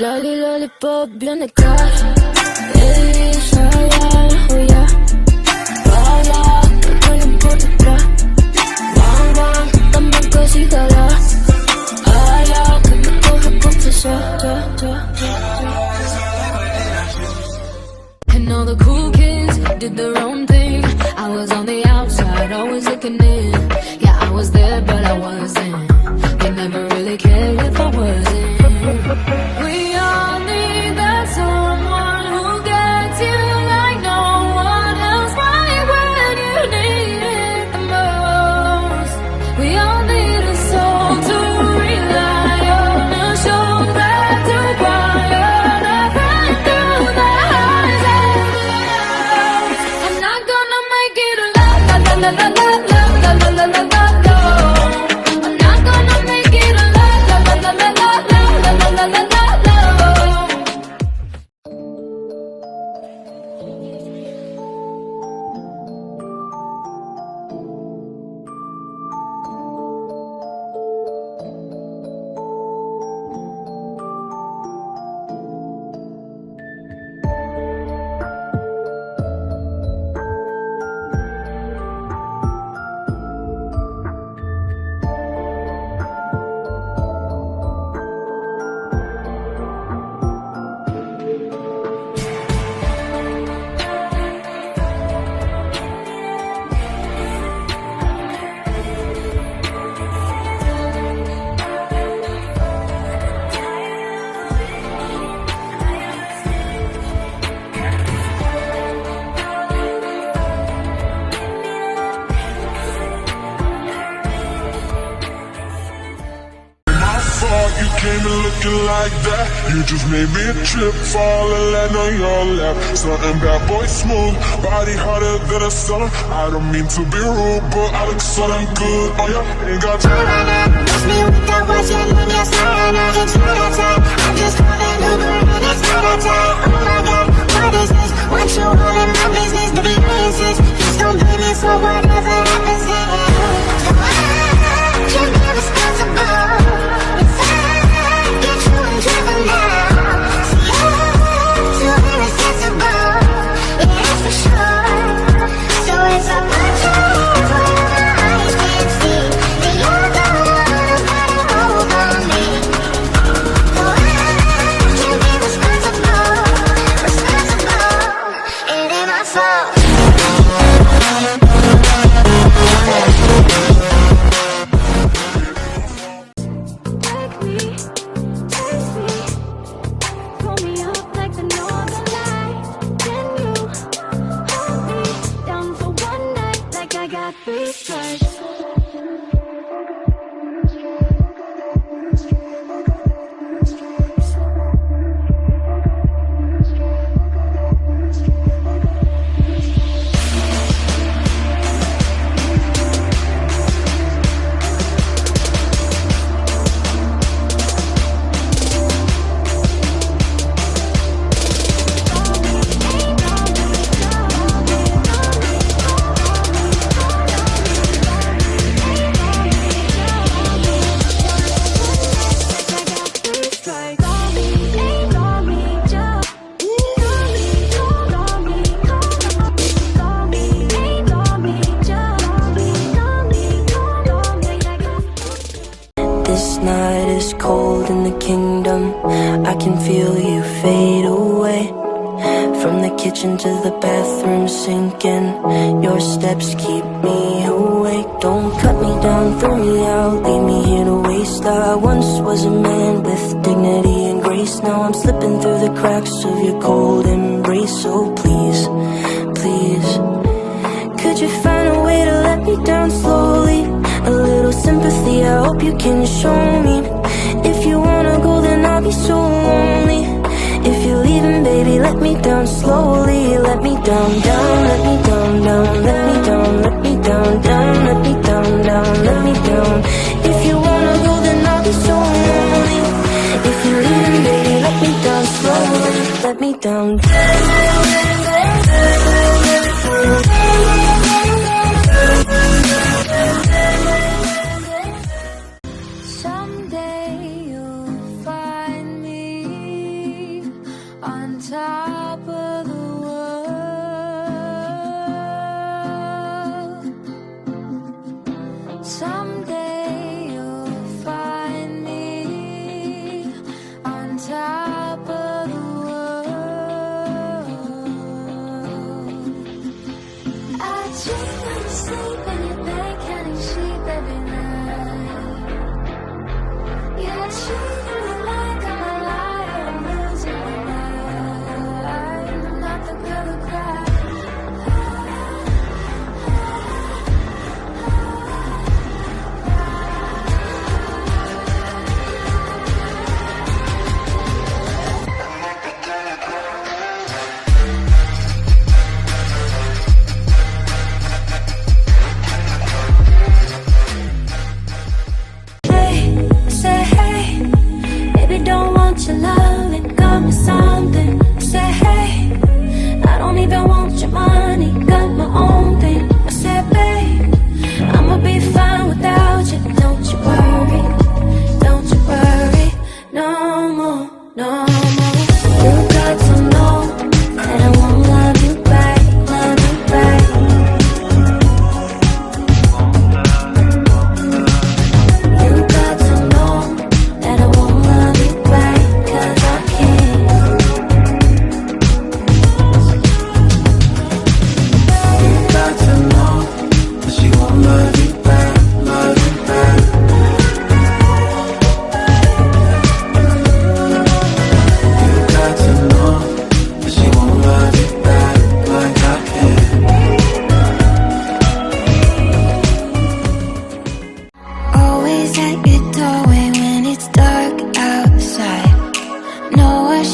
Lolly, lollipop, bien de cash. Ladies, oh yeah. Bala, no le importa atrás. Bang, bang, dame cosita. Ay, ya, que me coge confesar. And all the cool kids did their own thing. I was on the outside, always looking in. Yeah, I was there, but I wasn't. They never really cared if I wasn't. We all need that someone who gets you like no one else, right when you need it the most. We all need a soul to rely on, a shoulder to cry on, a friend through the highs and lows. I'm not gonna make it alone, la la la la la la la la la la la. I'm not gonna make it alone, la la la la la la la la la la. You came in looking like that. You just made me trip, fall and land on your lap. Something bad boy smooth, body harder than a summer. I don't mean to be rude, but I look so damn good on ya. Ain't got time. Miss me with that watch and then you're sliding. I hit you that time. I'm just calling Uber and it's not a time. Oh my God, what is this? Want you all in my business to be racist. Just don't blame me for whatever happens here. So I can't be responsible. This night is cold in the kingdom. I can feel you fade away. From the kitchen to the bathroom sinking. Your steps keep me awake. Don't cut me down, throw me out, leave me here to waste. I once was a man with dignity and grace. Now I'm slipping through the cracks of your cold embrace. So please, please, could you find a way to let me down slowly? A little sympathy, I hope you can show me. If you wanna go, then I'll be so lonely. If you're leaving, baby, let me down slowly. Let me down, down, let me down, down, let me down, let me down, down, let me down, down, let me down. If you wanna go, then I'll be so lonely. If you're leaving, baby, let me down slowly. Let me down, Someday you'll find me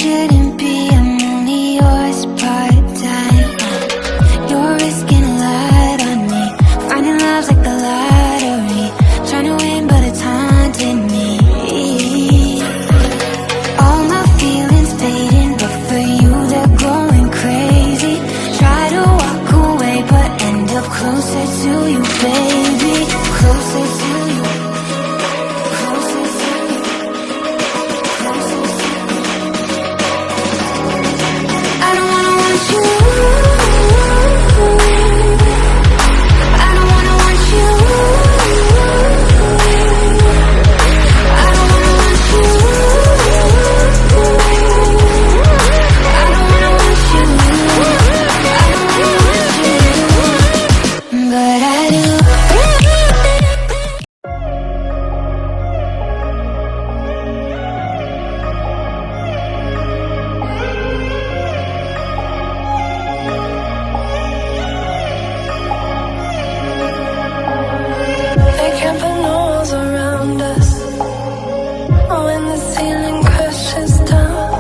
shouldn't be, I'm only yours part-time. You're risking a lot on me. Finding love's like the lottery. Trying to win but it's haunting me. All my feelings fading, but for you they're going crazy. Try to walk away but end up closer to you, baby. Closer to you. Closer to you. Closer to you. I don't wanna want you. I don't wanna want you. I don't wanna want you. I don't wanna want you. I don't wanna want you. But I do. They can't put no walls around us. When the ceiling crashes down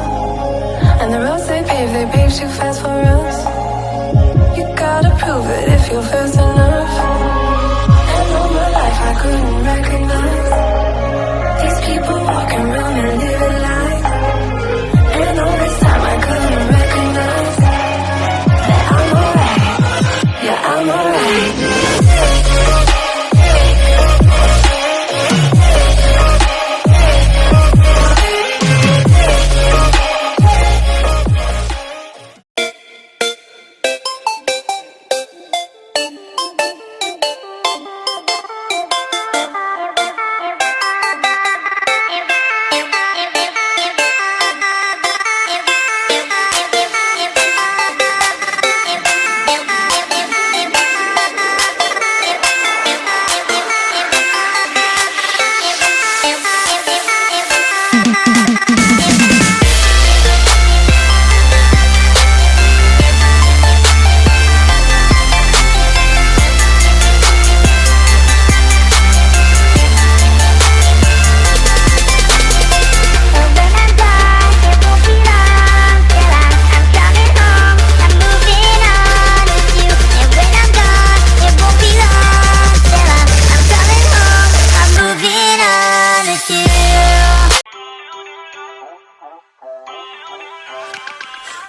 and the roads they pave too fast for us. You gotta prove it if you're fast enough. And all my life I couldn't recognize these people walking around and living life. And all this time I couldn't recognize that I'm alright. Yeah, I'm alright.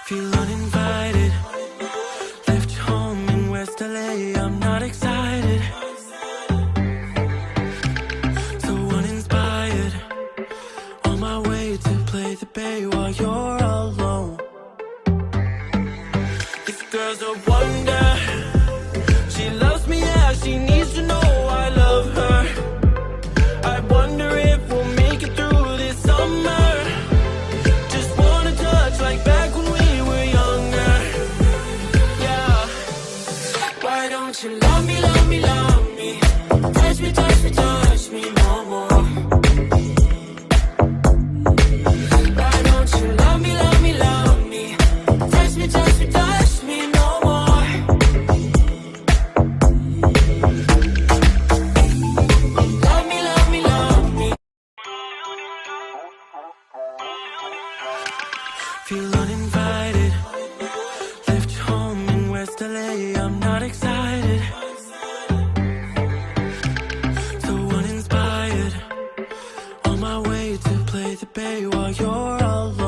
Feel uninvited. Left home in West LA, I'm not excited. So uninspired. On my way to play the bay while you're alone. This girl's a wonder. She loves me, yeah, she needs to know I love her. I wonder if we'll make it through this summer. Just wanna touch like back when we were younger. Yeah. Why don't you love me, love me, love me? Touch me, touch me, touch me no more. Why don't you love me, love me, love me? Touch me, touch me, touch me no more. Love me, love me, love me. Feel uninvited. Left home in West LA, I'm not excited. So uninspired. On my way to play the bay while you're alone.